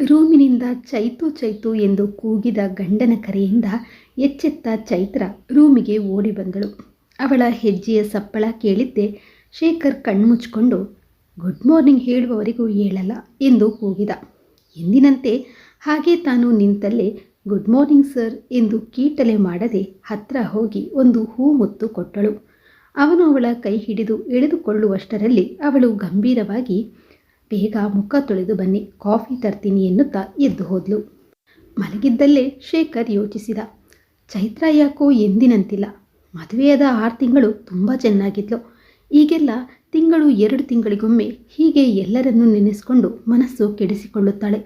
ರೂಮಿನಿಂದ ಚೈತು ಚೈತು ಎಂದು ಕೂಗಿದ ಗಂಡನ ಕರೆಯಿಂದ ಎಚ್ಚೆತ್ತ ಚೈತ್ರ ರೂಮಿಗೆ ಓಡಿ ಬಂದಳು. ಅವಳ ಹೆಜ್ಜೆಯ ಸಪ್ಪಳ ಕೇಳಿದ್ದೆ ಶೇಖರ್ ಕಣ್ಮುಚ್ಕೊಂಡು ಗುಡ್ ಮಾರ್ನಿಂಗ್ ಹೇಳುವವರೆಗೂ ಹೇಳಲ್ಲ ಎಂದು ಕೂಗಿದ. ಎಂದಿನಂತೆ ಹಾಗೆ ತಾನು ನಿಂತಲ್ಲೇ ಗುಡ್ ಮಾರ್ನಿಂಗ್ ಸರ್ ಎಂದು ಕೀಟಲೆ ಮಾಡದೆ ಹತ್ರ ಹೋಗಿ ಒಂದು ಹೂ ಮುತ್ತು ಕೊಟ್ಟಳು. ಅವನು ಅವಳ ಕೈ ಹಿಡಿದು ಎಳೆದುಕೊಳ್ಳುವಷ್ಟರಲ್ಲಿ ಅವಳು ಗಂಭೀರವಾಗಿ ಬೇಗ ಮುಖ ತೊಳೆದು ಬನ್ನಿ, ಕಾಫಿ ತರ್ತೀನಿ ಎನ್ನುತ್ತಾ ಎದ್ದು ಹೋದ್ಲು. ಮಲಗಿದ್ದಲ್ಲೇ ಶೇಖರ್ ಯೋಚಿಸಿದ, ಚೈತ್ರ ಯಾಕೋ ಎಂದಿನಂತಿಲ್ಲ. ಮದುವೆಯಾದ 6 ತಿಂಗಳು ತುಂಬ ಚೆನ್ನಾಗಿದ್ಲು. ಈಗೆಲ್ಲ ತಿಂಗಳು 2 ತಿಂಗಳಿಗೊಮ್ಮೆ ಹೀಗೆ ಎಲ್ಲರನ್ನೂ ನೆನೆಸ್ಕೊಂಡು ಮನಸ್ಸು ಕೆಡಿಸಿಕೊಳ್ಳುತ್ತಾಳೆ.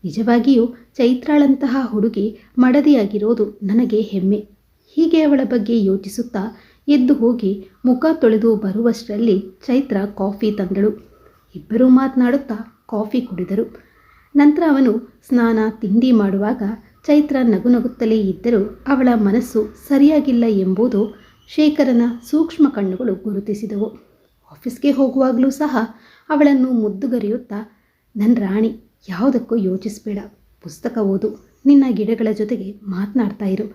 ನಿಜವಾಗಿಯೂ ಚೈತ್ರಾಳಂತಹ ಹುಡುಗಿ ಮಡದಿಯಾಗಿರೋದು ನನಗೆ ಹೆಮ್ಮೆ. ಹೀಗೆ ಅವಳ ಬಗ್ಗೆ ಯೋಚಿಸುತ್ತಾ ಎದ್ದು ಹೋಗಿ ಮುಖ ತೊಳೆದು ಬರುವಷ್ಟರಲ್ಲಿ ಚೈತ್ರ ಕಾಫಿ ತಂದಳು. ಇಬ್ಬರೂ ಮಾತನಾಡುತ್ತಾ ಕಾಫಿ ಕುಡಿದರು. ನಂತರ ಅವನು ಸ್ನಾನ ತಿಂಡಿ ಮಾಡುವಾಗ ಚೈತ್ರ ನಗುನಗುತ್ತಲೇ ಇದ್ದರೂ ಅವಳ ಮನಸ್ಸು ಸರಿಯಾಗಿಲ್ಲ ಎಂಬುದು ಶೇಖರನ ಸೂಕ್ಷ್ಮ ಕಣ್ಣುಗಳು ಗುರುತಿಸಿದವು. ಆಫೀಸ್ಗೆ ಹೋಗುವಾಗಲೂ ಸಹ ಅವಳನ್ನು ಮುದ್ದುಗರೆಯುತ್ತಾ, ನನ್ನ ರಾಣಿ, ಯಾವುದಕ್ಕೂ ಯೋಚಿಸಬೇಡ, ಪುಸ್ತಕ ಓದು, ನಿನ್ನ ಗಿಡಗಳ ಜೊತೆಗೆ ಮಾತನಾಡ್ತಾ ಇರು,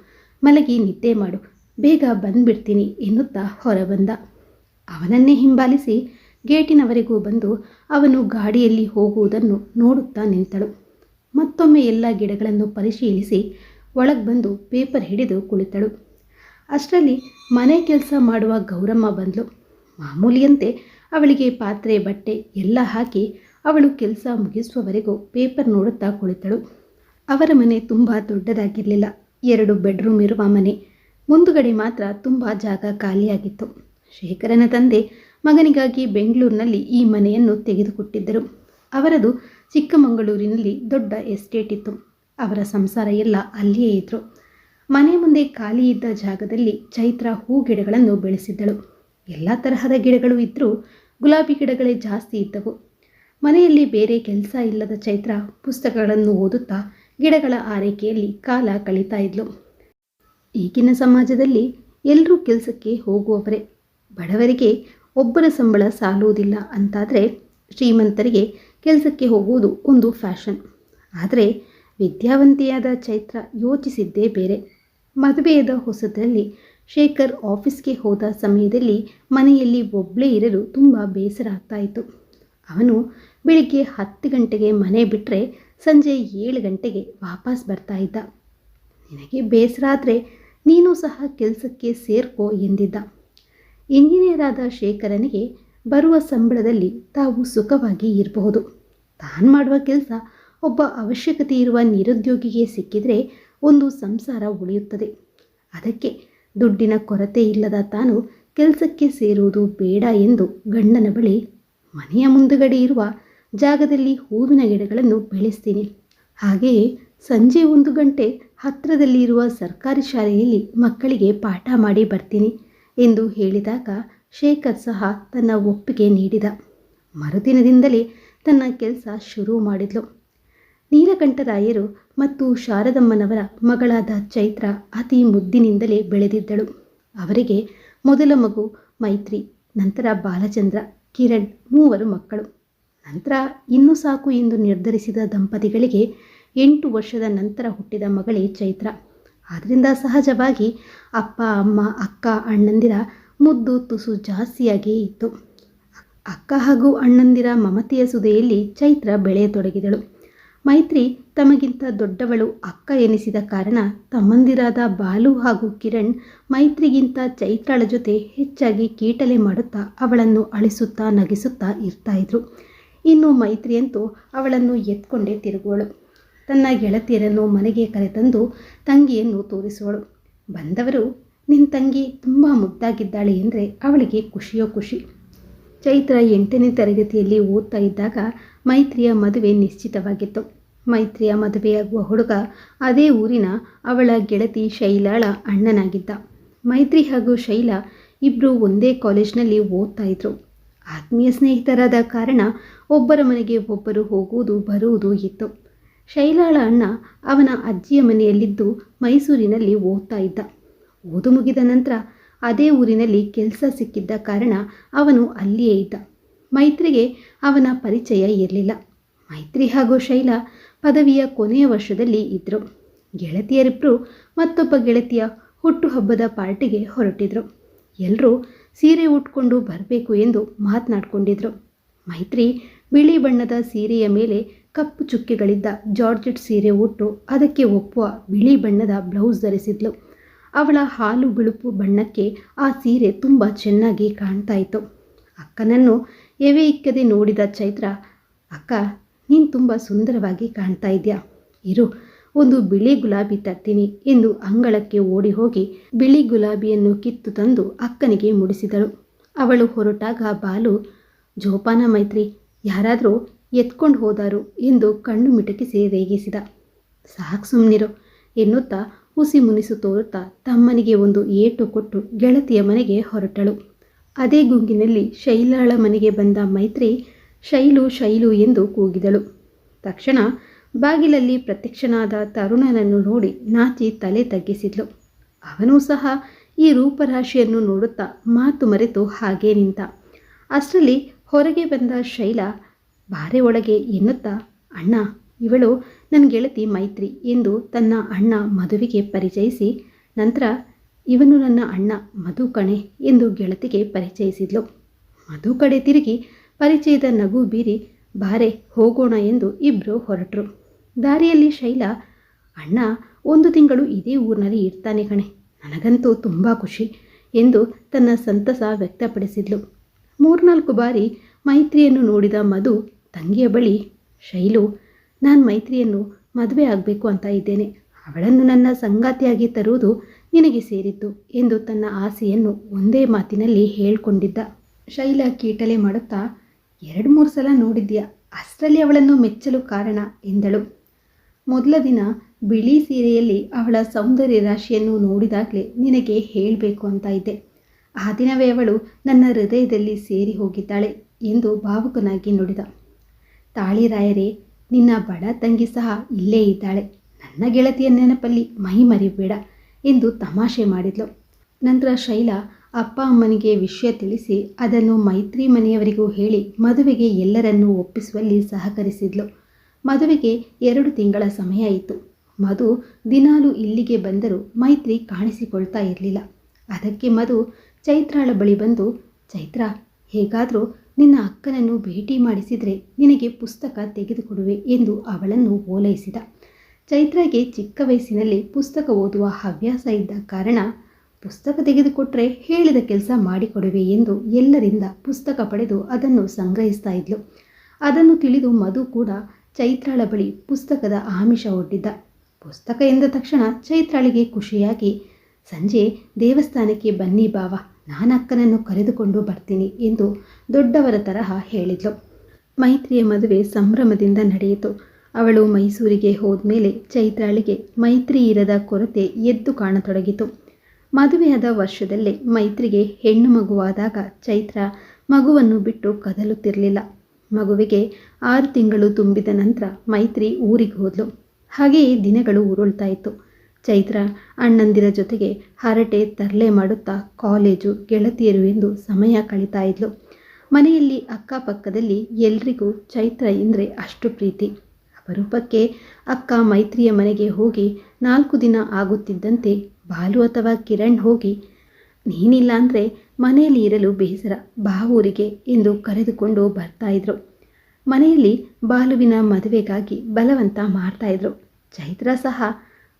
ಮಲಗಿ ನಿದ್ದೆ ಮಾಡು, ಬೇಗ ಬಂದ್ಬಿಡ್ತೀನಿ ಎನ್ನುತ್ತಾ ಹೊರಬಂದ. ಅವನನ್ನೇ ಹಿಂಬಾಲಿಸಿ ಗೇಟಿನವರೆಗೂ ಬಂದು ಅವನು ಗಾಡಿಯಲ್ಲಿ ಹೋಗುವುದನ್ನು ನೋಡುತ್ತಾ ನಿಂತಳು. ಮತ್ತೊಮ್ಮೆ ಎಲ್ಲ ಗಿಡಗಳನ್ನು ಪರಿಶೀಲಿಸಿ ಒಳಗೆ ಬಂದು ಪೇಪರ್ ಹಿಡಿದು ಕುಳಿತಳು. ಅಷ್ಟರಲ್ಲಿ ಮನೆ ಕೆಲಸ ಮಾಡುವ ಗೌರಮ್ಮ ಬಂದಳು. ಮಾಮೂಲಿಯಂತೆ ಅವಳಿಗೆ ಪಾತ್ರೆ ಬಟ್ಟೆ ಎಲ್ಲ ಹಾಕಿ ಅವಳು ಕೆಲಸ ಮುಗಿಸುವವರೆಗೂ ಪೇಪರ್ ನೋಡುತ್ತಾ ಕುಳಿತಳು. ಅವರ ಮನೆ ತುಂಬ ದೊಡ್ಡದಾಗಿರಲಿಲ್ಲ. 2 ಬೆಡ್ರೂಮ್ ಇರುವ ಮನೆ. ಮುಂದುಗಡೆ ಮಾತ್ರ ತುಂಬ ಜಾಗ ಖಾಲಿಯಾಗಿತ್ತು. ಶೇಖರನ ತಂದೆ ಮಗನಿಗಾಗಿ ಬೆಂಗಳೂರಿನಲ್ಲಿ ಈ ಮನೆಯನ್ನು ತೆಗೆದುಕೊಟ್ಟಿದ್ದರು. ಅವರದು ಚಿಕ್ಕಮಗಳೂರಿನಲ್ಲಿ ದೊಡ್ಡ ಎಸ್ಟೇಟ್ ಇತ್ತು. ಅವರ ಸಂಸಾರ ಎಲ್ಲ ಅಲ್ಲಿಯೇ ಇದ್ದರು. ಮನೆ ಮುಂದೆ ಖಾಲಿ ಇದ್ದ ಜಾಗದಲ್ಲಿ ಚೈತ್ರ ಹೂ ಗಿಡಗಳನ್ನು ಬೆಳೆಸಿದ್ದಳು. ಎಲ್ಲ ತರಹದ ಗಿಡಗಳು ಇದ್ದರೂ ಗುಲಾಬಿ ಗಿಡಗಳೇ ಜಾಸ್ತಿ ಇದ್ದವು. ಮನೆಯಲ್ಲಿ ಬೇರೆ ಕೆಲಸ ಇಲ್ಲದ ಚೈತ್ರ ಪುಸ್ತಕಗಳನ್ನು ಓದುತ್ತಾ ಗಿಡಗಳ ಆರೈಕೆಯಲ್ಲಿ ಕಾಲ ಕಳೀತಾ ಇದ್ಲು. ಈಗಿನ ಸಮಾಜದಲ್ಲಿ ಎಲ್ಲರೂ ಕೆಲಸಕ್ಕೆ ಹೋಗುವವರೇ. ಬಡವರಿಗೆ ಒಬ್ಬರ ಸಂಬಳ ಸಾಲುವುದಿಲ್ಲ ಅಂತಾದರೆ ಶ್ರೀಮಂತರಿಗೆ ಕೆಲಸಕ್ಕೆ ಹೋಗುವುದು ಒಂದು ಫ್ಯಾಷನ್. ಆದರೆ ವಿದ್ಯಾವಂತಿಯಾದ ಚೈತ್ರ ಯೋಚಿಸಿದ್ದೇ ಬೇರೆ. ಮದುವೆಯಾದ ಹೊಸದರಲ್ಲಿ ಶೇಖರ್ ಆಫೀಸ್ಗೆ ಹೋದ ಸಮಯದಲ್ಲಿ ಮನೆಯಲ್ಲಿ ಒಬ್ಬಳೇ ಇರಲು ತುಂಬ ಬೇಸರ ಆಗ್ತಾಯಿತ್ತು. ಅವನು ಬೆಳಿಗ್ಗೆ 10 ಗಂಟೆಗೆ ಮನೆ ಬಿಟ್ಟರೆ ಸಂಜೆ 7 ಗಂಟೆಗೆ ವಾಪಸ್ ಬರ್ತಾ ಇದ್ದ. ನಿನಗೆ ಬೇಸರ ಆದರೆ ನೀನು ಸಹ ಕೆಲಸಕ್ಕೆ ಸೇರ್ಕೋ ಎಂದಿದ್ದ. ಇಂಜಿನಿಯರ್ ಆದ ಶೇಖರನಿಗೆ ಬರುವ ಸಂಬಳದಲ್ಲಿ ತಾವು ಸುಖವಾಗಿ ಇರಬಹುದು. ತಾನು ಮಾಡುವ ಕೆಲಸ ಒಬ್ಬ ಅವಶ್ಯಕತೆ ಇರುವ ನಿರುದ್ಯೋಗಿಗೆ ಸಿಕ್ಕಿದರೆ ಒಂದು ಸಂಸಾರ ಉಳಿಯುತ್ತದೆ. ಅದಕ್ಕೆ ದುಡ್ಡಿನ ಕೊರತೆ ಇಲ್ಲದ ತಾನು ಕೆಲಸಕ್ಕೆ ಸೇರುವುದು ಬೇಡ ಎಂದು ಗಂಡನ ಬಳಿ ಮನೆಯ ಮುಂದುಗಡೆ ಇರುವ ಜಾಗದಲ್ಲಿ ಹೂವಿನ ಗಿಡಗಳನ್ನು ಬೆಳೆಸ್ತೀನಿ, ಹಾಗೆಯೇ ಸಂಜೆ 1 ಗಂಟೆ ಹತ್ತಿರದಲ್ಲಿ ಇರುವ ಸರ್ಕಾರಿ ಶಾಲೆಯಲ್ಲಿ ಮಕ್ಕಳಿಗೆ ಪಾಠ ಮಾಡಿ ಬರ್ತೀನಿ ಎಂದು ಹೇಳಿದಾಗ ಶೇಖರ್ ಸಹ ತನ್ನ ಒಪ್ಪಿಗೆ ನೀಡಿದ. ಮರುದಿನದಿಂದಲೇ ತನ್ನ ಕೆಲಸ ಶುರು ಮಾಡಿದ್ಲು. ನೀಲಕಂಠರಾಯರು ಮತ್ತು ಶಾರದಮ್ಮನವರ ಮಗಳಾದ ಚೈತ್ರ ಅತಿ ಮುದ್ದಿನಿಂದಲೇ ಬೆಳೆದಿದ್ದಳು. ಅವರಿಗೆ ಮೊದಲ ಮಗು ಮೈತ್ರಿ, ನಂತರ ಬಾಲಚಂದ್ರ, ಕಿರಣ್ 3 ಮಕ್ಕಳು. ನಂತರ ಇನ್ನೂ ಸಾಕು ಎಂದು ನಿರ್ಧರಿಸಿದ ದಂಪತಿಗಳಿಗೆ 8 ವರ್ಷದ ನಂತರ ಹುಟ್ಟಿದ ಮಗಳೇ ಚೈತ್ರ. ಆದ್ದರಿಂದ ಸಹಜವಾಗಿ ಅಪ್ಪ ಅಮ್ಮ ಅಕ್ಕ ಅಣ್ಣಂದಿರ ಮುದ್ದು ತುಸು ಜಾಸ್ತಿಯಾಗೇ ಇತ್ತು. ಅಕ್ಕ ಹಾಗೂ ಅಣ್ಣಂದಿರ ಮಮತೆಯ ಸುದೆಯಲ್ಲಿ ಚೈತ್ರ ಬೆಳೆಯತೊಡಗಿದಳು. ಮೈತ್ರಿ ತಮಗಿಂತ ದೊಡ್ಡವಳು ಅಕ್ಕ ಎನಿಸಿದ ಕಾರಣ ತಮ್ಮಂದಿರಾದ ಬಾಲು ಹಾಗೂ ಕಿರಣ್ ಮೈತ್ರಿಗಿಂತ ಚೈತ್ರಾಳ ಜೊತೆ ಹೆಚ್ಚಾಗಿ ಕೀಟಲೆ ಮಾಡುತ್ತಾ ಅವಳನ್ನು ಅಳಿಸುತ್ತಾ ನಗಿಸುತ್ತಾ ಇರ್ತಾಯಿದ್ರು. ಇನ್ನು ಮೈತ್ರಿಯಂತೂ ಅವಳನ್ನು ಎತ್ಕೊಂಡೇ ತಿರುಗುವಳು. ತನ್ನ ಗೆಳತಿಯರನ್ನು ಮನೆಗೆ ಕರೆತಂದು ತಂಗಿಯನ್ನು ತೋರಿಸುವಳು. ಬಂದವರು ನಿನ್ನ ತಂಗಿ ತುಂಬ ಮುದ್ದಾಗಿದ್ದಾಳೆ ಎಂದರೆ ಅವಳಿಗೆ ಖುಷಿಯೋ ಖುಷಿ. ಚೈತ್ರ 8ನೇ ತರಗತಿಯಲ್ಲಿ ಓದ್ತಾ ಇದ್ದಾಗ ಮೈತ್ರಿಯ ಮದುವೆ ನಿಶ್ಚಿತವಾಗಿತ್ತು. ಮೈತ್ರಿಯ ಮದುವೆಯಾಗುವ ಹುಡುಗ ಅದೇ ಊರಿನ ಅವಳ ಗೆಳತಿ ಶೈಲಾಳ ಅಣ್ಣನಾಗಿದ್ದ. ಮೈತ್ರಿ ಹಾಗೂ ಶೈಲಾ ಇಬ್ಬರು ಒಂದೇ ಕಾಲೇಜಿನಲ್ಲಿ ಓದ್ತಾ ಇದ್ರು. ಆತ್ಮೀಯ ಸ್ನೇಹಿತರಾದ ಕಾರಣ ಒಬ್ಬರ ಮನೆಗೆ ಒಬ್ಬರು ಹೋಗುವುದು ಬರುವುದು ಇತ್ತು. ಶೈಲಾಳ ಅಣ್ಣ ಅವನ ಅಜ್ಜಿಯ ಮನೆಯಲ್ಲಿದ್ದು ಮೈಸೂರಿನಲ್ಲಿ ಓದ್ತಾ ಇದ್ದ. ಓದು ಮುಗಿದ ನಂತರ ಅದೇ ಊರಿನಲ್ಲಿ ಕೆಲಸ ಸಿಕ್ಕಿದ್ದ ಕಾರಣ ಅವನು ಅಲ್ಲಿಯೇ ಇದ್ದ. ಮೈತ್ರಿಗೆ ಅವನ ಪರಿಚಯ ಇರಲಿಲ್ಲ. ಮೈತ್ರಿ ಹಾಗೂ ಶೈಲಾ ಪದವಿಯ ಕೊನೆಯ ವರ್ಷದಲ್ಲಿ ಇದ್ದರು. ಗೆಳತಿಯರಿಬ್ಬರು ಮತ್ತೊಬ್ಬ ಗೆಳತಿಯ ಹುಟ್ಟುಹಬ್ಬದ ಪಾರ್ಟಿಗೆ ಹೊರಟಿದ್ರು. ಎಲ್ಲರೂ ಸೀರೆ ಉಟ್ಕೊಂಡು ಬರಬೇಕು ಎಂದು ಮಾತನಾಡಿಕೊಂಡಿದ್ರು. ಮೈತ್ರಿ ಬಿಳಿ ಬಣ್ಣದ ಸೀರೆಯ ಮೇಲೆ ಕಪ್ಪು ಚುಕ್ಕೆಗಳಿದ್ದ ಜಾರ್ಜೆಟ್ ಸೀರೆ ಉಟ್ಟು ಅದಕ್ಕೆ ಒಪ್ಪುವ ಬಿಳಿ ಬಣ್ಣದ ಬ್ಲೌಸ್ ಧರಿಸಿದ್ಲು. ಅವಳ ಹಾಲು ಬಿಳುಪು ಬಣ್ಣಕ್ಕೆ ಆ ಸೀರೆ ತುಂಬ ಚೆನ್ನಾಗಿ ಕಾಣ್ತಾ ಇತ್ತು. ಅಕ್ಕನನ್ನು ಎವೆ ಇಕ್ಕದೆ ನೋಡಿದ ಚೈತ್ರ, ಅಕ್ಕ, ನೀನು ತುಂಬ ಸುಂದರವಾಗಿ ಕಾಣ್ತಾ ಇದೆಯಾ, ಇರು ಒಂದು ಬಿಳಿ ಗುಲಾಬಿ ತರ್ತೀನಿ ಎಂದು ಅಂಗಳಕ್ಕೆ ಓಡಿ ಹೋಗಿ ಬಿಳಿ ಗುಲಾಬಿಯನ್ನು ಕಿತ್ತು ತಂದು ಅಕ್ಕನಿಗೆ ಮುಡಿಸಿದಳು. ಅವಳು ಹೊರಟಾಗ ಬಾಲು, ಜೋಪಾನ ಮೈತ್ರಿ, ಯಾರಾದರೂ ಎತ್ಕೊಂಡು ಹೋದಾರು ಎಂದು ಕಣ್ಣು ಮಿಟಕಿಸಿ ರೇಗಿಸಿದ. ಸಾಕು ಸುಮ್ಮನಿರು ಎನ್ನುತ್ತಾ ಹುಸಿ ಮುನಿಸು ತೋರುತ್ತಾ ತಮ್ಮನಿಗೆ ಒಂದು ಏಟು ಕೊಟ್ಟು ಗೆಳತಿಯ ಮನೆಗೆ ಹೊರಟಳು. ಅದೇ ಗುಂಗಿನಲ್ಲಿ ಶೈಲಾಳ ಮನೆಗೆ ಬಂದ ಮೈತ್ರಿ ಶೈಲು ಶೈಲು ಎಂದು ಕೂಗಿದಳು. ತಕ್ಷಣ ಬಾಗಿಲಲ್ಲಿ ಪ್ರತ್ಯಕ್ಷನಾದ ತರುಣನನ್ನು ನೋಡಿ ನಾಚಿ ತಲೆ ತಗ್ಗಿಸಿದ್ಲು. ಅವನೂ ಸಹ ಈ ರೂಪರಾಶಿಯನ್ನು ನೋಡುತ್ತಾ ಮಾತು ಮರೆತು ಹಾಗೇ ನಿಂತ. ಅಷ್ಟರಲ್ಲಿ ಹೊರಗೆ ಬಂದ ಶೈಲಾ, ಬಾರೆ ಒಳಗೆ ಎನ್ನುತ್ತಾ, ಅಣ್ಣ, ಇವಳು ನನ್ನ ಗೆಳತಿ ಮೈತ್ರಿ ಎಂದು ತನ್ನ ಅಣ್ಣ ಮಧುವಿಗೆ ಪರಿಚಯಿಸಿ, ನಂತರ ಇವನು ನನ್ನ ಅಣ್ಣ ಮಧು ಕಣೆ ಎಂದು ಗೆಳತಿಗೆ ಪರಿಚಯಿಸಿದ್ಲು. ಮಧು ಕಡೆ ತಿರುಗಿ ಪರಿಚಯದ ನಗು ಬೀರಿ, ಬಾರೆ ಹೋಗೋಣ ಎಂದು ಇಬ್ಬರು ಹೊರಟರು. ದಾರಿಯಲ್ಲಿ ಶೈಲಾ, ಅಣ್ಣ 1 ತಿಂಗಳು ಇದೇ ಊರಿನಲ್ಲಿ ಇರ್ತಾನೆ ಕಣೆ, ನನಗಂತೂ ತುಂಬ ಖುಷಿ ಎಂದು ತನ್ನ ಸಂತಸ ವ್ಯಕ್ತಪಡಿಸಿದ್ಲು. 3-4 ಬಾರಿ ಮೈತ್ರಿಯನ್ನು ನೋಡಿದ ಮಧು ತಂಗಿಯ ಬಳಿ, ಶೈಲು, ನಾನು ಮೈತ್ರಿಯನ್ನು ಮದುವೆ ಆಗಬೇಕು ಅಂತ ಇದ್ದೇನೆ, ಅವಳನ್ನು ನನ್ನ ಸಂಗಾತಿಯಾಗಿ ತರುವುದು ನಿನಗೆ ಸೇರಿದ್ದು ಎಂದು ತನ್ನ ಆಸೆಯನ್ನು ಒಂದೇ ಮಾತಿನಲ್ಲಿ ಹೇಳಿಕೊಂಡಿದ್ದ. ಶೈಲಾ ಕೀಟಲೆ ಮಾಡುತ್ತಾ, 2-3 ಸಲ ನೋಡಿದ್ಯಾ, ಅಷ್ಟರಲ್ಲಿ ಅವಳನ್ನು ಮೆಚ್ಚಲು ಕಾರಣ ಎಂದಳು. ಮೊದಲ ದಿನ ಬಿಳಿ ಸೀರೆಯಲ್ಲಿ ಅವಳ ಸೌಂದರ್ಯ ರಾಶಿಯನ್ನು ನೋಡಿದಾಗಲೇ ನಿನಗೆ ಹೇಳಬೇಕು ಅಂತ ಇದ್ದೆ. ಆ ದಿನವೇ ಅವಳು ನನ್ನ ಹೃದಯದಲ್ಲಿ ಸೇರಿ ಹೋಗಿದ್ದಾಳೆ ಎಂದು ಭಾವುಕನಾಗಿ ನುಡಿದ. ತಾಳಿರಾಯರೇ, ನಿನ್ನ ಬಡ ತಂಗಿ ಸಹ ಇಲ್ಲೇ ಇದ್ದಾಳೆ, ನನ್ನ ಗೆಳತಿಯ ನೆನಪಲ್ಲಿ ಮೈ ಮರಿಬೇಡ ಎಂದು ತಮಾಷೆ ಮಾಡಿದ್ಲು. ನಂತರ ಶೈಲಾ ಅಪ್ಪ ಅಮ್ಮನಿಗೆ ವಿಷಯ ತಿಳಿಸಿ ಅದನ್ನು ಮೈತ್ರಿ ಮನೆಯವರಿಗೂ ಹೇಳಿ ಮದುವೆಗೆ ಎಲ್ಲರನ್ನೂ ಒಪ್ಪಿಸುವಲ್ಲಿ ಸಹಕರಿಸಿದ್ಲು. ಮದುವೆಗೆ 2 ತಿಂಗಳ ಸಮಯ ಇತ್ತು. ಮಧು ದಿನಾಲು ಇಲ್ಲಿಗೆ ಬಂದರೂ ಮೈತ್ರಿ ಕಾಣಿಸಿಕೊಳ್ತಾ ಇರಲಿಲ್ಲ. ಅದಕ್ಕೆ ಮಧು ಚೈತ್ರಾಳ ಬಳಿ ಬಂದು, ಚೈತ್ರ, ಹೇಗಾದರೂ ನಿನ್ನ ಅಕ್ಕನನ್ನು ಭೇಟಿ ಮಾಡಿಸಿದರೆ ನಿನಗೆ ಪುಸ್ತಕ ತೆಗೆದುಕೊಡುವೆ ಎಂದು ಅವಳನ್ನು ಓಲೈಸಿದ. ಚೈತ್ರಾಗೆ ಚಿಕ್ಕ ವಯಸ್ಸಿನಲ್ಲಿ ಪುಸ್ತಕ ಓದುವ ಹವ್ಯಾಸ ಇದ್ದ ಕಾರಣ ಪುಸ್ತಕ ತೆಗೆದುಕೊಟ್ರೆ ಹೇಳಿದ ಕೆಲಸ ಮಾಡಿಕೊಡುವೆ ಎಂದು ಎಲ್ಲರಿಂದ ಪುಸ್ತಕ ಪಡೆದು ಅದನ್ನು ಸಂಗ್ರಹಿಸ್ತಾ ಇದ್ಲು. ಅದನ್ನು ತಿಳಿದು ಮಧು ಕೂಡ ಚೈತ್ರಾಳ ಬಳಿ ಪುಸ್ತಕದ ಆಮಿಷ ಒಡ್ಡಿದ್ದ. ಪುಸ್ತಕ ಎಂದ ತಕ್ಷಣ ಚೈತ್ರಾಳಿಗೆ ಖುಷಿಯಾಗಿ, ಸಂಜೆ ದೇವಸ್ಥಾನಕ್ಕೆ ಬನ್ನಿ ಬಾವ, ನಾನು ಅಕ್ಕನನ್ನು ಕರೆದುಕೊಂಡು ಬರ್ತೀನಿ ಎಂದು ದೊಡ್ಡವರ ತರಹ ಹೇಳಿದ್ಲು. ಮೈತ್ರಿಯ ಮದುವೆ ಸಂಭ್ರಮದಿಂದ ನಡೆಯಿತು. ಅವಳು ಮೈಸೂರಿಗೆ ಹೋದ್ಮೇಲೆ ಚೈತ್ರಾಳಿಗೆ ಮೈತ್ರಿ ಇರದ ಕೊರತೆ ಎದ್ದು ಕಾಣತೊಡಗಿತು. ಮದುವೆಯಾದ ವರ್ಷದಲ್ಲೇ ಮೈತ್ರಿಗೆ ಹೆಣ್ಣು ಮಗುವಾದಾಗ ಚೈತ್ರ ಮಗುವನ್ನು ಬಿಟ್ಟು ಕದಲುತ್ತಿರಲಿಲ್ಲ. ಮಗುವಿಗೆ 6 ತಿಂಗಳು ತುಂಬಿದ ನಂತರ ಮೈತ್ರಿ ಊರಿಗೆ ಹೋದ್ಲು. ಹಾಗೆಯೇ ದಿನಗಳು ಉರುಳ್ತಾ ಇತ್ತು. ಚೈತ್ರ ಅಣ್ಣಂದಿರ ಜೊತೆಗೆ ಹರಟೆ ತರಲೆ ಮಾಡುತ್ತಾ ಕಾಲೇಜು, ಗೆಳತಿಯರು ಎಂದು ಸಮಯ ಕಳೀತಾ ಇದ್ಲು. ಮನೆಯಲ್ಲಿ ಅಕ್ಕಪಕ್ಕದಲ್ಲಿ ಎಲ್ರಿಗೂ ಚೈತ್ರ ಎಂದರೆ ಅಷ್ಟು ಪ್ರೀತಿ. ಅಪರೂಪಕ್ಕೆ ಅಕ್ಕ ಮೈತ್ರಿಯ ಮನೆಗೆ ಹೋಗಿ 4 ದಿನ ಆಗುತ್ತಿದ್ದಂತೆ ಬಾಲು ಅಥವಾ ಕಿರಣ್ ಹೋಗಿ, ನೀನಿಲ್ಲ ಅಂದರೆ ಮನೆಯಲ್ಲಿ ಇರಲು ಬೇಸರ, ಬಾ ಊರಿಗೆ ಎಂದು ಕರೆದುಕೊಂಡು ಬರ್ತಾಯಿದ್ರು. ಮನೆಯಲ್ಲಿ ಬಾಲುವಿನ ಮದುವೆಗಾಗಿ ಬಲವಂತ ಮಾಡ್ತಾಯಿದ್ರು. ಚೈತ್ರ ಸಹ,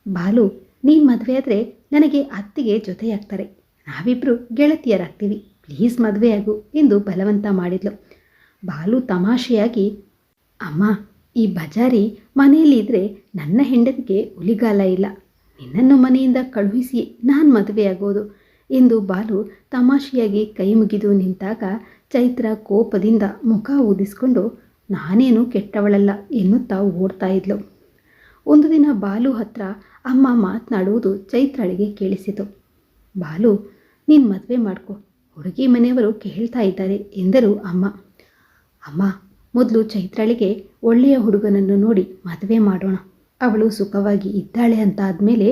ಬಾಲು, ನೀನು ಮದುವೆ ಆದರೆ ನನಗೆ ಅತ್ತಿಗೆ ಜೊತೆಯಾಗ್ತಾರೆ, ನಾವಿಬ್ಬರು ಗೆಳತಿಯರಾಗ್ತೀವಿ, ಪ್ಲೀಸ್ ಮದುವೆಯಾಗು ಎಂದು ಬಲವಂತ ಮಾಡಿದ್ಲು. ಬಾಲು ತಮಾಷೆಯಾಗಿ, ಅಮ್ಮ, ಈ ಬಜಾರಿ ಮನೆಯಲ್ಲಿ ಇದ್ದರೆ ನನ್ನ ಹೆಂಡತಿಗೆ ಉಲಿಗಾಲ ಇಲ್ಲ, ನಿನ್ನನ್ನು ಮನೆಯಿಂದ ಕಳುಹಿಸಿ ನಾನು ಮದುವೆಯಾಗೋದು ಎಂದು ಬಾಲು ತಮಾಷೆಯಾಗಿ ಕೈ ಮುಗಿದು ನಿಂತಾಗ ಚೈತ್ರ ಕೋಪದಿಂದ ಮುಖ ಊದಿಸಿಕೊಂಡು, ನಾನೇನು ಕೆಟ್ಟವಳಲ್ಲ ಎನ್ನುತ್ತಾ ಓಡ್ತಾ ಇದ್ಲು. ಒಂದು ದಿನ ಬಾಲು ಹತ್ರ ಅಮ್ಮ ಮಾತನಾಡುವುದು ಚೈತ್ರಾಳಿಗೆ ಕೇಳಿಸಿತು. ಬಾಲು, ನೀನು ಮದುವೆ ಮಾಡ್ಕೊ, ಹುಡುಗಿ ಮನೆಯವರು ಕೇಳ್ತಾ ಇದ್ದಾರೆ ಎಂದರು ಅಮ್ಮ. ಅಮ್ಮ, ಮೊದಲು ಚೈತ್ರಾಳಿಗೆ ಒಳ್ಳೆಯ ಹುಡುಗನನ್ನು ನೋಡಿ ಮದುವೆ ಮಾಡೋಣ, ಅವಳು ಸುಖವಾಗಿ ಇದ್ದಾಳೆ ಅಂತ ಆದಮೇಲೆ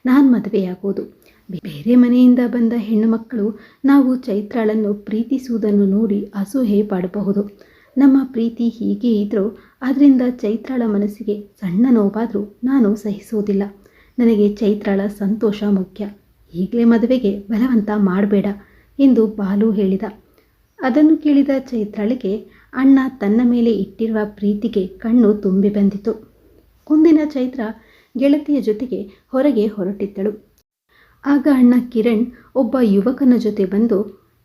ನಾನು ಮದುವೆಯಾಗೋದು. ಬೇರೆ ಮನೆಯಿಂದ ಬಂದ ಹೆಣ್ಣು ಮಕ್ಕಳು ನಾವು ಚೈತ್ರಾಳನ್ನು ಪ್ರೀತಿಸುವುದನ್ನು ನೋಡಿ ಅಸೂಹೆ ಪಡಬಹುದು. ನಮ್ಮ ಪ್ರೀತಿ ಹೀಗೆ ಇದ್ದರೂ ಅದರಿಂದ ಚೈತ್ರಾಳ ಮನಸ್ಸಿಗೆ ಸಣ್ಣ ನೋವಾದರೂ ನಾನು ಸಹಿಸೋದಿಲ್ಲ. ನನಗೆ ಚೈತ್ರಾಳ ಸಂತೋಷ ಮುಖ್ಯ. ಈಗಲೇ ಮದುವೆಗೆ ಬಲವಂತ ಮಾಡಬೇಡ ಎಂದು ಬಾಲು ಹೇಳಿದ. ಅದನ್ನು ಕೇಳಿದ ಚೈತ್ರಾಳಿಗೆ ಅಣ್ಣ ತನ್ನ ಮೇಲೆ ಇಟ್ಟಿರುವ ಪ್ರೀತಿಗೆ ಕಣ್ಣು ತುಂಬಿ ಬಂದಿತು. ಒಂದಿನ ಚೈತ್ರ ಗೆಳತಿಯ ಜೊತೆಗೆ ಹೊರಗೆ ಹೊರಟಿದ್ದಳು. ಆಗ ಅಣ್ಣ ಕಿರಣ್ ಒಬ್ಬ ಯುವಕನ ಜೊತೆ ಬಂದು,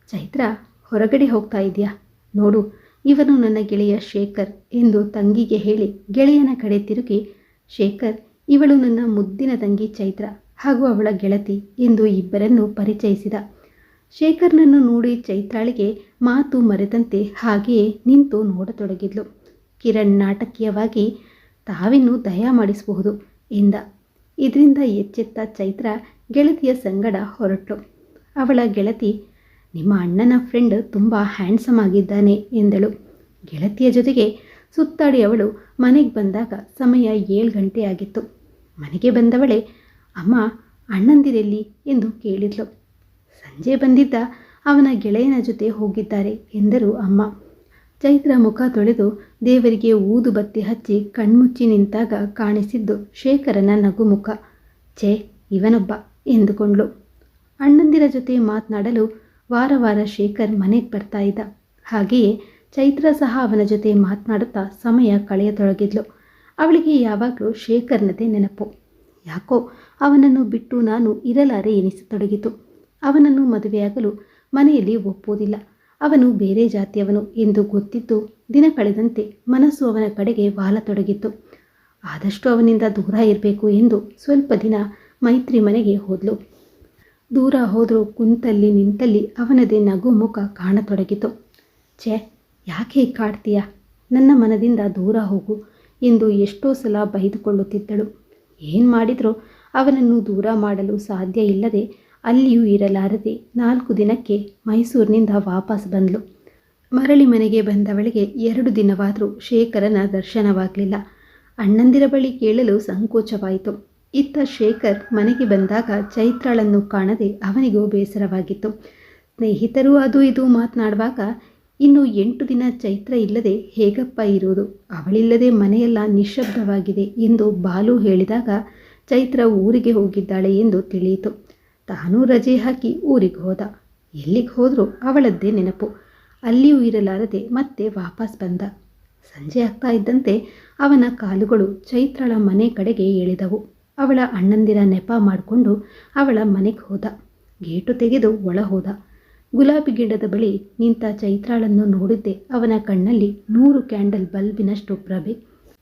ಚೈತ್ರ, ಹೊರಗಡೆ ಹೋಗ್ತಾ ಇದೆಯಾ? ನೋಡು, ಇವನು ನನ್ನ ಗೆಳೆಯ ಶೇಖರ್ ಎಂದು ತಂಗಿಗೆ ಹೇಳಿ ಗೆಳೆಯನ ಕಡೆ ತಿರುಗಿ, ಶೇಖರ್, ಇವಳು ನನ್ನ ಮುದ್ದಿನ ತಂಗಿ ಚೈತ್ರ ಹಾಗೂ ಅವಳ ಗೆಳತಿ ಎಂದು ಇಬ್ಬರನ್ನು ಪರಿಚಯಿಸಿದ. ಶೇಖರ್ನನ್ನು ನೋಡಿ ಚೈತ್ರಾಳಿಗೆ ಮಾತು ಮರೆತಂತೆ ಹಾಗೆಯೇ ನಿಂತು ನೋಡತೊಡಗಿದ್ಲು. ಕಿರಣ್ ನಾಟಕೀಯವಾಗಿ, ತಾವಿನ್ನೂ ದಯ ಮಾಡಿಸಬಹುದು ಎಂದ. ಇದರಿಂದ ಎಚ್ಚೆತ್ತ ಚೈತ್ರ ಗೆಳತಿಯ ಸಂಗಡ ಹೊರಟಳು. ಅವಳ ಗೆಳತಿ, ನಿಮ್ಮ ಅಣ್ಣನ ಫ್ರೆಂಡ್ ತುಂಬ ಹ್ಯಾಂಡ್ಸಮ್ ಆಗಿದ್ದಾನೆ ಎಂದಳು. ಗೆಳತಿಯ ಜೊತೆಗೆ ಸುತ್ತಾಡಿ ಅವಳು ಮನೆಗೆ ಬಂದಾಗ ಸಮಯ 7 ಗಂಟೆ ಆಗಿತ್ತು. ಮನೆಗೆ ಬಂದವಳೆ, ಅಮ್ಮ, ಅಣ್ಣಂದಿರೆಲ್ಲಿ ಎಂದು ಕೇಳಿದ್ಲು. ಸಂಜೆ ಬಂದಿದ್ದ, ಅವನ ಗೆಳೆಯನ ಜೊತೆ ಹೋಗಿದ್ದಾರೆ ಎಂದರು ಅಮ್ಮ. ಚೈತ್ರ ಮುಖ ತೊಳೆದು ದೇವರಿಗೆ ಊದು ಬತ್ತಿ ಹಚ್ಚಿ ಕಣ್ಮುಚ್ಚಿ ನಿಂತಾಗ ಕಾಣಿಸಿದ್ದು ಶೇಖರನ ನಗುಮುಖ. ಛೇ, ಇವನೊಬ್ಬ ಎಂದುಕೊಂಡ್ಳು. ಅಣ್ಣಂದಿರ ಜೊತೆ ಮಾತನಾಡಲು ವಾರ ವಾರ ಶೇಖರ್ ಮನೆಗೆ ಬರ್ತಾ ಇದ್ದ. ಹಾಗೆಯೇ ಚೈತ್ರ ಸಹ ಅವನ ಜೊತೆ ಮಾತನಾಡುತ್ತಾ ಸಮಯ ಕಳೆಯತೊಡಗಿದ್ಲು. ಅವಳಿಗೆ ಯಾವಾಗಲೂ ಶೇಖರ್ನದೇ ನೆನಪು. ಯಾಕೋ ಅವನನ್ನು ಬಿಟ್ಟು ನಾನು ಇರಲಾರೆ ಎನಿಸತೊಡಗಿತು. ಅವನನ್ನು ಮದುವೆಯಾಗಲು ಮನೆಯಲ್ಲಿ ಒಪ್ಪುವುದಿಲ್ಲ. ಅವನು ಬೇರೆ ಜಾತಿಯವನು ಎಂದು ಗೊತ್ತಿದ್ದು ದಿನ ಕಳೆದಂತೆ ಮನಸ್ಸು ಅವನ ಕಡೆಗೆ ವಾಲತೊಡಗಿತ್ತು. ಆದಷ್ಟು ಅವನಿಂದ ದೂರ ಇರಬೇಕು ಎಂದು ಸ್ವಲ್ಪ ದಿನ ಮೈತ್ರಿ ಮನೆಗೆ ಹೋದ್ಲು. ದೂರ ಹೋದರೂ ಕುಂತಲ್ಲಿ ನಿಂತಲ್ಲಿ ಅವನದೇ ನಗು ಮುಖ ಕಾಣತೊಡಗಿತು. ಛೇ, ಯಾಕೆ ಹೀಗೆ ಕಾಡ್ತೀಯ? ನನ್ನ ಮನದಿಂದ ದೂರ ಹೋಗು ಎಂದು ಎಷ್ಟೋ ಸಲ ಬೈದುಕೊಳ್ಳುತ್ತಿದ್ದಳು. ಏನು ಮಾಡಿದರೂ ಅವನನ್ನು ದೂರ ಮಾಡಲು ಸಾಧ್ಯ ಇಲ್ಲದೆ ಅಲ್ಲಿಯೂ ಇರಲಾರದೆ 4 ದಿನಕ್ಕೆ ಮೈಸೂರಿನಿಂದ ವಾಪಸ್ ಬಂದಳು. ಮರಳಿ ಮನೆಗೆ ಬಂದವಳಿಗೆ 2 ದಿನವಾದರೂ ಶೇಖರನ ದರ್ಶನವಾಗಲಿಲ್ಲ. ಅಣ್ಣಂದಿರ ಬಳಿ ಕೇಳಲು ಸಂಕೋಚವಾಯಿತು. ಇತ್ತ ಶೇಖರ್ ಮನೆಗೆ ಬಂದಾಗ ಚೈತ್ರಾಳನ್ನು ಕಾಣದೆ ಅವನಿಗೂ ಬೇಸರವಾಗಿತ್ತು. ಸ್ನೇಹಿತರು ಅದು ಇದು ಮಾತನಾಡುವಾಗ, ಇನ್ನು 8 ದಿನ ಚೈತ್ರ ಇಲ್ಲದೆ ಹೇಗಪ್ಪ ಇರುವುದು? ಅವಳಿಲ್ಲದೆ ಮನೆಯೆಲ್ಲ ನಿಶ್ಶಬ್ದವಾಗಿದೆ ಎಂದು ಬಾಲು ಹೇಳಿದಾಗ ಚೈತ್ರ ಊರಿಗೆ ಹೋಗಿದ್ದಾಳೆ ಎಂದು ತಿಳಿಯಿತು. ತಾನೂ ರಜೆ ಹಾಕಿ ಊರಿಗೆ ಹೋದ. ಎಲ್ಲಿಗೆ ಹೋದರೂ ಅವಳದ್ದೇ ನೆನಪು. ಅಲ್ಲಿಯೂ ಇರಲಾರದೆ ಮತ್ತೆ ವಾಪಸ್ ಬಂದ. ಸಂಜೆ ಆಗ್ತಾ ಇದ್ದಂತೆ ಅವನ ಕಾಲುಗಳು ಚೈತ್ರಳ ಮನೆ ಕಡೆಗೆ ಎಳೆದವು. ಅವಳ ಅಣ್ಣಂದಿರ ನೆಪ ಮಾಡಿಕೊಂಡು ಅವಳ ಮನೆಗೆ ಹೋದ. ಗೇಟು ತೆಗೆದು ಒಳ ಹೋದ. ಗುಲಾಬಿ ಗಿಡದ ಬಳಿ ನಿಂತ ಚೈತ್ರಾಳನ್ನು ನೋಡಿದ್ದೆ ಅವನ ಕಣ್ಣಲ್ಲಿ 100 ಕ್ಯಾಂಡಲ್ ಬಲ್ಬಿನಷ್ಟು ಪ್ರಭೆ.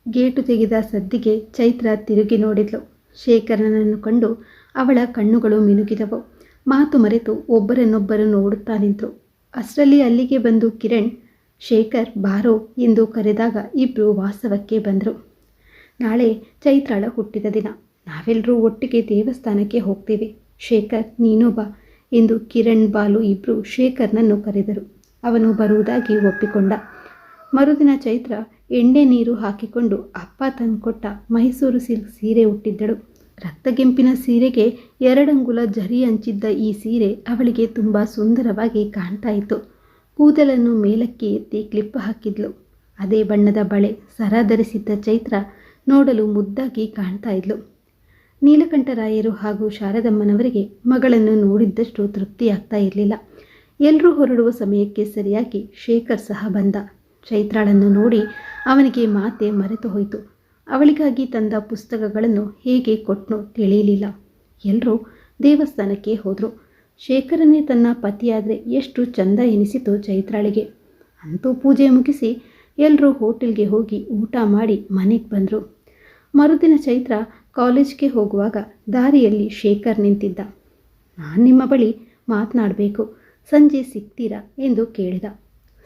ಗೇಟು ತೆಗೆದ ಸದ್ದಿಗೆ ಚೈತ್ರ ತಿರುಗಿ ನೋಡಿದ್ಲು. ಶೇಖರನನ್ನು ಕಂಡು ಅವಳ ಕಣ್ಣುಗಳು ಮಿನುಗಿದವು. ಮಾತು ಮರೆತು ಒಬ್ಬರನ್ನೊಬ್ಬರು ನೋಡುತ್ತಾ ನಿಂತರು. ಅಷ್ಟರಲ್ಲಿ ಅಲ್ಲಿಗೆ ಬಂದು ಕಿರಣ್, ಶೇಖರ್ ಬಾರೋ ಎಂದು ಕರೆದಾಗ ಇಬ್ಬರು ವಾಸ್ತವಕ್ಕೆ ಬಂದರು. ನಾಳೆ ಚೈತ್ರಾಳ ಹುಟ್ಟಿದ ದಿನ. ನಾವೆಲ್ಲರೂ ಒಟ್ಟಿಗೆ ದೇವಸ್ಥಾನಕ್ಕೆ ಹೋಗ್ತೀವಿ. ಶೇಖರ್, ನೀನು ಬಾ ಎಂದು ಕಿರಣ್ ಬಾಲು ಇಬ್ಬರು ಶೇಖರ್ನನ್ನು ಕರೆದರು. ಅವನು ಬರುವುದಾಗಿ ಒಪ್ಪಿಕೊಂಡ. ಮರುದಿನ ಚೈತ್ರ ಎಣ್ಣೆ ನೀರು ಹಾಕಿಕೊಂಡು ಅಪ್ಪ ತಂದುಕೊಟ್ಟ ಮೈಸೂರು ಸಿಲ್ಕ್ ಸೀರೆ ಉಟ್ಟಿದ್ದಳು. ರಕ್ತಗೆಂಪಿನ ಸೀರೆಗೆ 2 ಅಂಗುಲ ಜರಿ ಹಂಚಿದ್ದ ಈ ಸೀರೆ ಅವಳಿಗೆ ತುಂಬ ಸುಂದರವಾಗಿ ಕಾಣ್ತಾ ಇತ್ತು. ಕೂದಲನ್ನು ಮೇಲಕ್ಕೆ ಎತ್ತಿ ಕ್ಲಿಪ್ ಹಾಕಿದ್ಲು. ಅದೇ ಬಣ್ಣದ ಬಳೆ, ಸರ ಧರಿಸಿದ್ದ ಚೈತ್ರ ನೋಡಲು ಮುದ್ದಾಗಿ ಕಾಣ್ತಾ ಇದ್ಲು. ನೀಲಕಂಠರಾಯರು ಹಾಗೂ ಶಾರದಮ್ಮನವರಿಗೆ ಮಗಳನ್ನು ನೋಡಿದ್ದಷ್ಟು ತೃಪ್ತಿಯಾಗ್ತಾ ಇರಲಿಲ್ಲ. ಎಲ್ಲರೂ ಹೊರಡುವ ಸಮಯಕ್ಕೆ ಸರಿಯಾಗಿ ಶೇಖರ್ ಸಹ ಬಂದ. ಚೈತ್ರಾಳನ್ನು ನೋಡಿ ಅವನಿಗೆ ಮಾತೆ ಮರೆತು ಹೋಯಿತು. ಅವಳಿಗಾಗಿ ತಂದ ಪುಸ್ತಕಗಳನ್ನು ಹೇಗೆ ಕೊಟ್ಟನೋ ತಿಳಿಯಲಿಲ್ಲ. ಎಲ್ಲರೂ ದೇವಸ್ಥಾನಕ್ಕೆ ಹೋದರು. ಶೇಖರನೇ ತನ್ನ ಪತಿಯಾದರೆ ಎಷ್ಟು ಚಂದ ಎನಿಸಿತು ಚೈತ್ರಾಳಿಗೆ. ಅಂತೂ ಪೂಜೆ ಮುಗಿಸಿ ಎಲ್ಲರೂ ಹೋಟೆಲ್ಗೆ ಹೋಗಿ ಊಟ ಮಾಡಿ ಮನೆಗೆ ಬಂದರು. ಮರುದಿನ ಚೈತ್ರ ಕಾಲೇಜ್ಗೆ ಹೋಗುವಾಗ ದಾರಿಯಲ್ಲಿ ಶೇಖರ್ ನಿಂತಿದ್ದ. ನಾನು ನಿಮ್ಮ ಬಳಿ ಮಾತನಾಡಬೇಕು, ಸಂಜೆ ಸಿಗ್ತೀರಾ ಎಂದು ಕೇಳಿದ.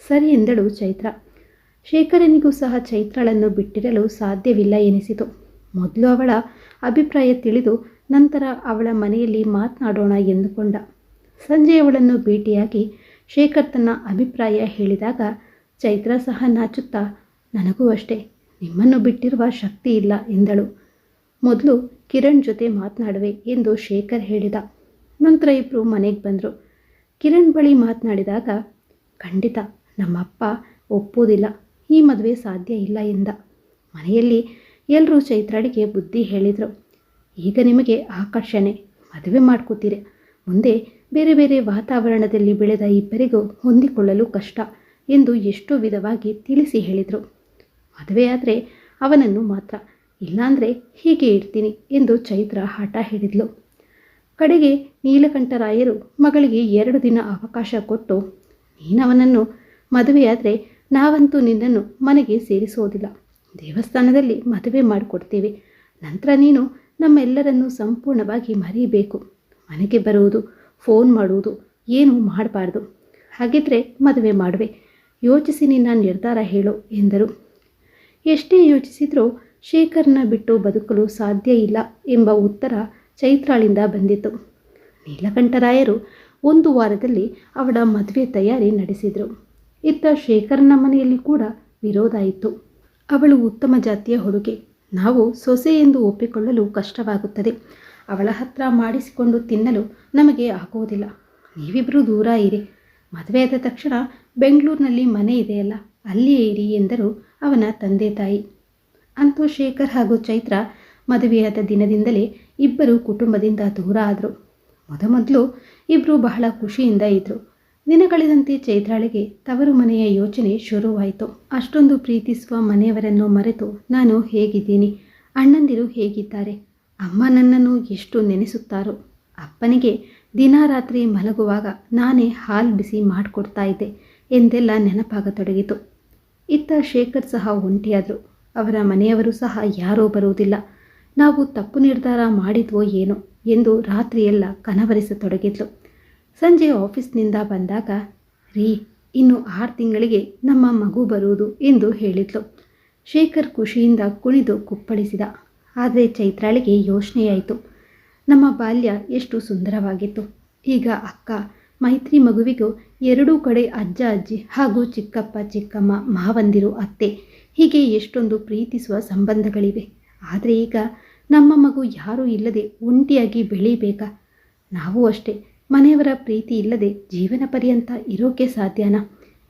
ಸರಿ ಎಂದಳು ಚೈತ್ರ. ಶೇಖರನಿಗೂ ಸಹ ಚೈತ್ರಾಳನ್ನು ಬಿಟ್ಟಿರಲು ಸಾಧ್ಯವಿಲ್ಲ ಎನಿಸಿತು. ಮೊದಲು ಅವಳ ಅಭಿಪ್ರಾಯ ತಿಳಿದು ನಂತರ ಅವಳ ಮನೆಯಲ್ಲಿ ಮಾತನಾಡೋಣ ಎಂದುಕೊಂಡ. ಸಂಜೆ ಅವಳನ್ನು ಭೇಟಿಯಾಗಿ ಶೇಖರ್ ತನ್ನ ಅಭಿಪ್ರಾಯ ಹೇಳಿದಾಗ ಚೈತ್ರ ಸಹ ನಾಚುತ್ತಾ, ನನಗೂ ಅಷ್ಟೇ, ನಿಮ್ಮನ್ನು ಬಿಟ್ಟಿರುವ ಶಕ್ತಿ ಇಲ್ಲ ಎಂದಳು. ಮೊದಲು ಕಿರಣ್ ಜೊತೆ ಮಾತನಾಡುವೆ ಎಂದು ಶೇಖರ್ ಹೇಳಿದ. ನಂತರ ಇಬ್ಬರು ಮನೆಗೆ ಬಂದರು. ಕಿರಣ್ ಬಳಿ ಮಾತನಾಡಿದಾಗ, ಖಂಡಿತ ನಮ್ಮಪ್ಪ ಒಪ್ಪೋದಿಲ್ಲ, ಈ ಮದುವೆ ಸಾಧ್ಯ ಇಲ್ಲ ಎಂದ. ಮನೆಯಲ್ಲಿ ಎಲ್ಲರೂ ಚೈತ್ರಾಳಿಗೆ ಬುದ್ಧಿ ಹೇಳಿದರು. ಈಗ ನಿಮಗೆ ಆಕರ್ಷಣೆ, ಮದುವೆ ಮಾಡ್ಕೋತೀರಿ, ಮುಂದೆ ಬೇರೆ ಬೇರೆ ವಾತಾವರಣದಲ್ಲಿ ಬೆಳೆದ ಇಬ್ಬರಿಗೂ ಹೊಂದಿಕೊಳ್ಳಲು ಕಷ್ಟ ಎಂದು ಎಷ್ಟೋ ವಿಧವಾಗಿ ತಿಳಿಸಿ ಹೇಳಿದರು. ಮದುವೆಯಾದರೆ ಅವನನ್ನು ಮಾತ್ರ, ಇಲ್ಲಾಂದರೆ ಹೀಗೆ ಇರ್ತೀನಿ ಎಂದು ಚೈತ್ರ ಹಠ ಹಿಡಿದ್ಲು. ಕಡೆಗೆ ನೀಲಕಂಠರಾಯರು ಮಗಳಿಗೆ 2 ದಿನ ಅವಕಾಶ ಕೊಟ್ಟು, ನೀನವನನ್ನು ಮದುವೆಯಾದರೆ ನಾವಂತೂ ನಿನ್ನನ್ನು ಮನೆಗೆ ಸೇರಿಸೋದಿಲ್ಲ, ದೇವಸ್ಥಾನದಲ್ಲಿ ಮದುವೆ ಮಾಡಿಕೊಡ್ತೀವಿ, ನಂತರ ನೀನು ನಮ್ಮೆಲ್ಲರನ್ನು ಸಂಪೂರ್ಣವಾಗಿ ಮರೀಬೇಕು, ಮನೆಗೆ ಬರುವುದು, ಫೋನ್ ಮಾಡುವುದು ಏನೂ ಮಾಡಬಾರ್ದು, ಹಾಗಿದ್ರೆ ಮದುವೆ ಮಾಡುವೆ, ಯೋಚಿಸಿ ನಿನ್ನ ನಿರ್ಧಾರ ಹೇಳು ಎಂದರು. ಎಷ್ಟೇ ಯೋಚಿಸಿದರೂ ಶೇಖರ್ನ ಬಿಟ್ಟು ಬದುಕಲು ಸಾಧ್ಯ ಇಲ್ಲ ಎಂಬ ಉತ್ತರ ಚೈತ್ರಾಳಿಂದ ಬಂದಿತು. ನೀಲಕಂಠರಾಯರು 1 ವಾರದಲ್ಲಿ ಅವಳ ಮದುವೆ ತಯಾರಿ ನಡೆಸಿದರು. ಇತ್ತ ಶೇಖರ್ನ ಮನೆಯಲ್ಲಿ ಕೂಡ ವಿರೋಧ ಇತ್ತು. ಅವಳು ಉತ್ತಮ ಜಾತಿಯ ಹುಡುಗಿ, ನಾವು ಸೊಸೆ ಎಂದು ಒಪ್ಪಿಕೊಳ್ಳಲು ಕಷ್ಟವಾಗುತ್ತದೆ, ಅವಳ ಹತ್ರ ಮಾಡಿಸಿಕೊಂಡು ತಿನ್ನಲು ನಮಗೆ ಆಗೋದಿಲ್ಲ, ನೀವಿಬ್ಬರೂ ದೂರ ಇರಿ, ಮದುವೆಯಾದ ತಕ್ಷಣ ಬೆಂಗಳೂರಿನಲ್ಲಿ ಮನೆ ಇದೆಯಲ್ಲ ಅಲ್ಲಿಯೇ ಇರಿ ಎಂದರು ಅವನ ತಂದೆ ತಾಯಿ. ಅಂತೂ ಶೇಖರ್ ಹಾಗೂ ಚೈತ್ರ ಮದುವೆಯಾದ ದಿನದಿಂದಲೇ ಇಬ್ಬರು ಕುಟುಂಬದಿಂದ ದೂರ ಆದರು. ಮೊದಮೊದಲು ಇಬ್ಬರು ಬಹಳ ಖುಷಿಯಿಂದ ಇದ್ದರು. ದಿನಗಳಿದಂತೆ ಚೈತ್ರಾಳಿಗೆ ತವರು ಮನೆಯ ಯೋಚನೆ ಶುರುವಾಯಿತು. ಅಷ್ಟೊಂದು ಪ್ರೀತಿಸುವ ಮನೆಯವರನ್ನು ಮರೆತು ನಾನು ಹೇಗಿದ್ದೀನಿ, ಅಣ್ಣಂದಿರು ಹೇಗಿದ್ದಾರೆ, ಅಮ್ಮ ನನ್ನನ್ನು ಎಷ್ಟು ನೆನೆಸುತ್ತಾರೋ, ಅಪ್ಪನಿಗೆ ದಿನ ರಾತ್ರಿ ಮಲಗುವಾಗ ನಾನೇ ಹಾಲು ಬಿಸಿ ಮಾಡಿಕೊಡ್ತಾ ಇದ್ದೆ ಎಂದೆಲ್ಲ ನೆನಪಾಗತೊಡಗಿತು. ಇತ್ತ ಶೇಖರ್ ಸಹ ಒಂಟಿಯಾದರು. ಅವರ ಮನೆಯವರು ಸಹ ಯಾರೂ ಬರುವುದಿಲ್ಲ, ನಾವು ತಪ್ಪು ನಿರ್ಧಾರ ಮಾಡಿದ್ವೋ ಏನೋ ಎಂದು ರಾತ್ರಿಯೆಲ್ಲ ಕನವರಿಸತೊಡಗಿದ್ಲು. ಸಂಜೆ ಆಫೀಸ್ನಿಂದ ಬಂದಾಗ, ರೀ, ಇನ್ನು 6 ತಿಂಗಳಿಗೆ ನಮ್ಮ ಮಗು ಬರುವುದು ಎಂದು ಹೇಳಿದ್ಲು. ಶೇಖರ್ ಖುಷಿಯಿಂದ ಕುಣಿದು ಕುಪ್ಪಳಿಸಿದ. ಆದರೆ ಚೈತ್ರಾಳಿಗೆ ಯೋಚನೆಯಾಯಿತು. ನಮ್ಮ ಬಾಲ್ಯ ಎಷ್ಟು ಸುಂದರವಾಗಿತ್ತು, ಈಗ ಅಕ್ಕ ಮೈತ್ರಿ ಮಗುವಿಗೂ 2 ಕಡೆ ಅಜ್ಜ ಅಜ್ಜಿ ಹಾಗೂ ಚಿಕ್ಕಪ್ಪ ಚಿಕ್ಕಮ್ಮ ಮಾವಂದಿರು ಅತ್ತೆ ಹೀಗೆ ಎಷ್ಟೊಂದು ಪ್ರೀತಿಸುವ ಸಂಬಂಧಗಳಿವೆ. ಆದರೆ ಈಗ ನಮ್ಮ ಮಗು ಯಾರೂ ಇಲ್ಲದೆ ಒಂಟಿಯಾಗಿ ಬೆಳೀಬೇಕಾ? ನಾವು ಅಷ್ಟೇ, ಮನೆಯವರ ಪ್ರೀತಿ ಇಲ್ಲದೆ ಜೀವನ ಪರ್ಯಂತ ಇರೋಕೆ ಸಾಧ್ಯನಾ?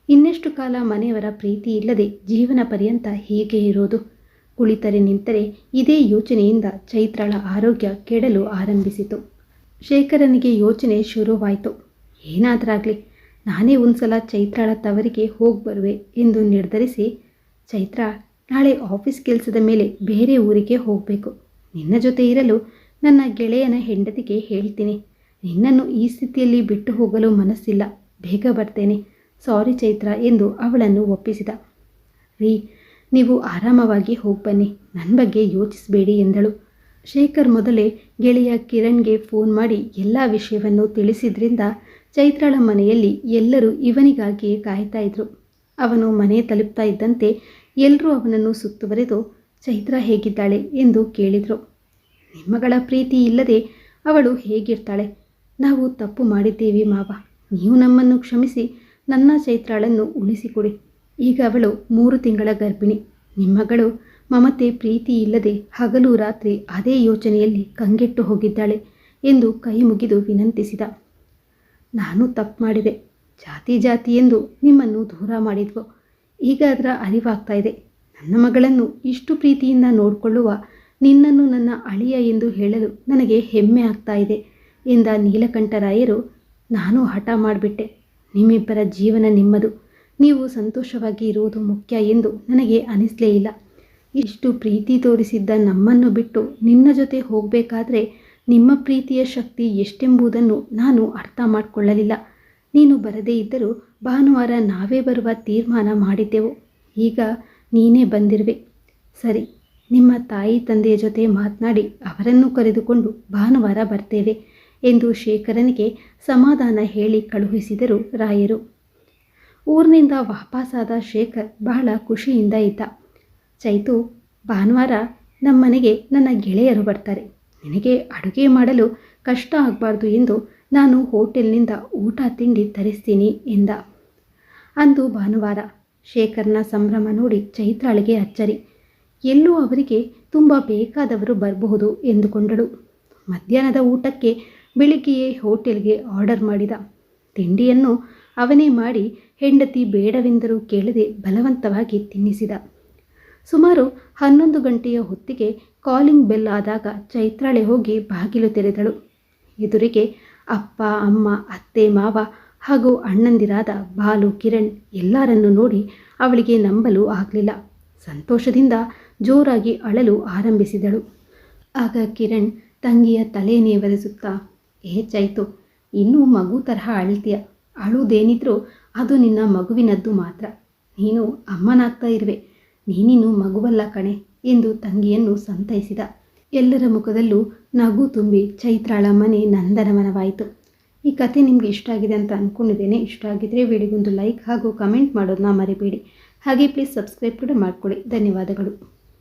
ಇನ್ನೆಷ್ಟು ಕಾಲ ಮನೆಯವರ ಪ್ರೀತಿ ಇಲ್ಲದೆ ಜೀವನ ಪರ್ಯಂತ ಹೀಗೆ ಇರೋದು? ಕುಳಿತರೆ ನಿಂತರೆ ಇದೇ ಯೋಚನೆಯಿಂದ ಚೈತ್ರಾಳ ಆರೋಗ್ಯ ಕೆಡಲು ಆರಂಭಿಸಿತು. ಶೇಖರನಿಗೆ ಯೋಚನೆ ಶುರುವಾಯಿತು. ಏನಾದರಾಗಲಿ, ನಾನೇ ಒಂದ್ಸಲ ಚೈತ್ರಾಳ ತವರಿಗೆ ಹೋಗಿ ಬರುವೆ ಎಂದು ನಿರ್ಧರಿಸಿ, ಚೈತ್ರ, ನಾಳೆ ಆಫೀಸ್ ಕೆಲಸದ ಮೇಲೆ ಬೇರೆ ಊರಿಗೆ ಹೋಗಬೇಕು, ನಿನ್ನ ಜೊತೆ ಇರಲು ನನ್ನ ಗೆಳೆಯನ ಹೆಂಡತಿಗೆ ಹೇಳ್ತೀನಿ, ನಿನ್ನನ್ನು ಈ ಸ್ಥಿತಿಯಲ್ಲಿ ಬಿಟ್ಟು ಹೋಗಲು ಮನಸ್ಸಿಲ್ಲ, ಬೇಗ ಬರ್ತೇನೆ, ಸಾರಿ ಚೈತ್ರ ಎಂದು ಅವಳನ್ನು ಒಪ್ಪಿಸಿದ. ರೀ, ನೀವು ಆರಾಮವಾಗಿ ಹೋಗ್ಬನ್ನಿ, ನನ್ನ ಬಗ್ಗೆ ಯೋಚಿಸಬೇಡಿ ಎಂದಳು. ಶೇಖರ್ ಮೊದಲೇ ಗೆಳೆಯ ಕಿರಣ್ಗೆ ಫೋನ್ ಮಾಡಿ ಎಲ್ಲ ವಿಷಯವನ್ನು ತಿಳಿಸಿದ್ರಿಂದ ಚೈತ್ರಾಳ ಮನೆಯಲ್ಲಿ ಎಲ್ಲರೂ ಇವನಿಗಾಗಿಯೇ ಕಾಯ್ತಾ ಇದ್ರು. ಅವನು ಮನೆ ತಲುಪ್ತಾ ಇದ್ದಂತೆ ಎಲ್ಲರೂ ಅವನನ್ನು ಸುತ್ತುವರೆದು, ಚೈತ್ರ ಹೇಗಿದ್ದಾಳೆ ಎಂದು ಕೇಳಿದರು. ನಿಮ್ಮಗಳ ಪ್ರೀತಿ ಇಲ್ಲದೆ ಅವಳು ಹೇಗಿರ್ತಾಳೆ? ನಾವು ತಪ್ಪು ಮಾಡಿದ್ದೇವೆ ಮಾವ, ನೀವು ನಮ್ಮನ್ನು ಕ್ಷಮಿಸಿ ನನ್ನ ಚೈತ್ರಾಳನ್ನು ಉಳಿಸಿಕೊಡಿ. ಈಗ ಅವಳು 3 ತಿಂಗಳ ಗರ್ಭಿಣಿ, ನಿಮ್ಮಗಳು ಮಮತೆ ಪ್ರೀತಿ ಇಲ್ಲದೆ ಹಗಲು ರಾತ್ರಿ ಅದೇ ಯೋಚನೆಯಲ್ಲಿ ಕಂಗೆಟ್ಟು ಹೋಗಿದ್ದಾಳೆ ಎಂದು ಕೈ ಮುಗಿದು ವಿನಂತಿಸಿದ. ನಾನು ತಪ್ಪು ಮಾಡಿದೆ, ಜಾತಿ ಎಂದು ನಿಮ್ಮನ್ನು ದೂರ ಮಾಡಿದ್ವು, ಈಗ ಅದರ ಅರಿವಾಗ್ತಾ ಇದೆ. ನನ್ನ ಮಗಳನ್ನು ಇಷ್ಟು ಪ್ರೀತಿಯಿಂದ ನೋಡಿಕೊಳ್ಳುವ ನಿನ್ನನ್ನು ನನ್ನ ಅಳಿಯ ಎಂದು ಹೇಳಲು ನನಗೆ ಹೆಮ್ಮೆ ಆಗ್ತಾ ಇದೆ ಎಂದ ನೀಲಕಂಠರಾಯರು. ನಾನು ಹಠ ಮಾಡಿಬಿಟ್ಟೆ, ನಿಮ್ಮಿಬ್ಬರ ಜೀವನ ನಿಮ್ಮದು, ನೀವು ಸಂತೋಷವಾಗಿ ಇರುವುದು ಮುಖ್ಯ ಎಂದು ನನಗೆ ಅನಿಸಲೇ ಇಲ್ಲ. ಇಷ್ಟು ಪ್ರೀತಿ ತೋರಿಸಿದ್ದ ನಮ್ಮನ್ನು ಬಿಟ್ಟು ನಿನ್ನ ಜೊತೆ ಹೋಗಬೇಕಾದ್ರೆ ನಿಮ್ಮ ಪ್ರೀತಿಯ ಶಕ್ತಿ ಎಷ್ಟೆಂಬುದನ್ನು ನಾನು ಅರ್ಥ ಮಾಡಿಕೊಳ್ಳಲಿಲ್ಲ. ನೀನು ಬರದೇ ಇದ್ದರೂ ಭಾನುವಾರ ನಾವೇ ಬರುವ ತೀರ್ಮಾನ ಮಾಡಿದ್ದೆವು, ಈಗ ನೀನೇ ಬಂದಿರುವೆ. ಸರಿ, ನಿಮ್ಮ ತಾಯಿ ತಂದೆಯ ಜೊತೆ ಮಾತನಾಡಿ ಅವರನ್ನು ಕರೆದುಕೊಂಡು ಭಾನುವಾರ ಬರ್ತೇವೆ ಎಂದು ಶೇಖರನಿಗೆ ಸಮಾಧಾನ ಹೇಳಿ ಕಳುಹಿಸಿದರು ರಾಯರು. ಊರಿನಿಂದ ವಾಪಸ್ಸಾದ ಶೇಖರ್ ಬಹಳ ಖುಷಿಯಿಂದ ಇದ್ದ. ಚೈತು, ಭಾನುವಾರ ನಮ್ಮನೆಗೆ ನನ್ನ ಗೆಳೆಯರು ಬರ್ತಾರೆ, ನಿನಗೆ ಅಡುಗೆ ಮಾಡಲು ಕಷ್ಟ ಆಗಬಾರ್ದು ಎಂದು ನಾನು ಹೋಟೆಲ್ನಿಂದ ಊಟ ತಿಂಡಿ ತರಿಸ್ತೀನಿ ಎಂದ. ಅಂದು ಭಾನುವಾರ. ಶೇಖರ್ನ ಸಂಭ್ರಮ ನೋಡಿ ಚೈತ್ರಾಳಿಗೆ ಅಚ್ಚರಿ. ಎಲ್ಲೂ ಅವರಿಗೆ ತುಂಬ ಬೇಕಾದವರು ಬರಬಹುದು ಎಂದುಕೊಂಡಳು. ಮಧ್ಯಾಹ್ನದ ಊಟಕ್ಕೆ ಬೆಳಿಗ್ಗೆಯೇ ಹೋಟೆಲ್ಗೆ ಆರ್ಡರ್ ಮಾಡಿದ. ತಿಂಡಿಯನ್ನು ಅವನೇ ಮಾಡಿ ಹೆಂಡತಿ ಬೇಡವೆಂದರೂ ಕೇಳದೆ ಬಲವಂತವಾಗಿ ತಿನ್ನಿಸಿದ. ಸುಮಾರು 11 ಗಂಟೆಯ ಹೊತ್ತಿಗೆ ಕಾಲಿಂಗ್ ಬೆಲ್ ಆದಾಗ ಚೈತ್ರಾಳೆ ಹೋಗಿ ಬಾಗಿಲು ತೆರೆದಳು. ಎದುರಿಗೆ ಅಪ್ಪ, ಅಮ್ಮ, ಅತ್ತೆ, ಮಾವ ಹಾಗೂ ಅಣ್ಣಂದಿರಾದ ಬಾಲು, ಕಿರಣ್ ಎಲ್ಲರನ್ನು ನೋಡಿ ಅವಳಿಗೆ ನಂಬಲು ಆಗಲಿಲ್ಲ. ಸಂತೋಷದಿಂದ ಜೋರಾಗಿ ಅಳಲು ಆರಂಭಿಸಿದಳು. ಆಗ ಕಿರಣ್ ತಂಗಿಯ ತಲೆ ನೇವರಿಸುತ್ತಾ, ಏ ಚೈತು, ಇನ್ನೂ ಮಗು ತರಹ ಅಳ್ತೀಯ. ಅಳುವುದೇನಿದ್ರೂ ಅದು ನಿನ್ನ ಮಗುವಿನದ್ದು ಮಾತ್ರ. ನೀನು ಅಮ್ಮನಾಗ್ತಾ ಇರುವೆ, ನೀನಿನ್ನು ಮಗುವಲ್ಲ ಕಣೆ ಎಂದು ತಂಗಿಯನ್ನು ಸಂತೈಸಿದ. ಎಲ್ಲರ ಮುಖದಲ್ಲೂ ನಗು ತುಂಬಿ ಚೈತ್ರಾಳ ಮನೆ ನಂದನವನವಾಯಿತು. ಈ ಕಥೆ ನಿಮಗೆ ಇಷ್ಟ ಆಗಿದೆ ಅಂತ ಅಂದ್ಕೊಂಡಿದ್ದೇನೆ. ಇಷ್ಟ ಆಗಿದ್ದರೆ ವಿಡಿಯೋಗೊಂದು ಲೈಕ್ ಹಾಗೂ ಕಮೆಂಟ್ ಮಾಡೋದನ್ನ ಮರಿಬೇಡಿ. ಹಾಗೆ ಪ್ಲೀಸ್ ಸಬ್ಸ್ಕ್ರೈಬ್ ಕೂಡ ಮಾಡಿಕೊಳ್ಳಿ. ಧನ್ಯವಾದಗಳು.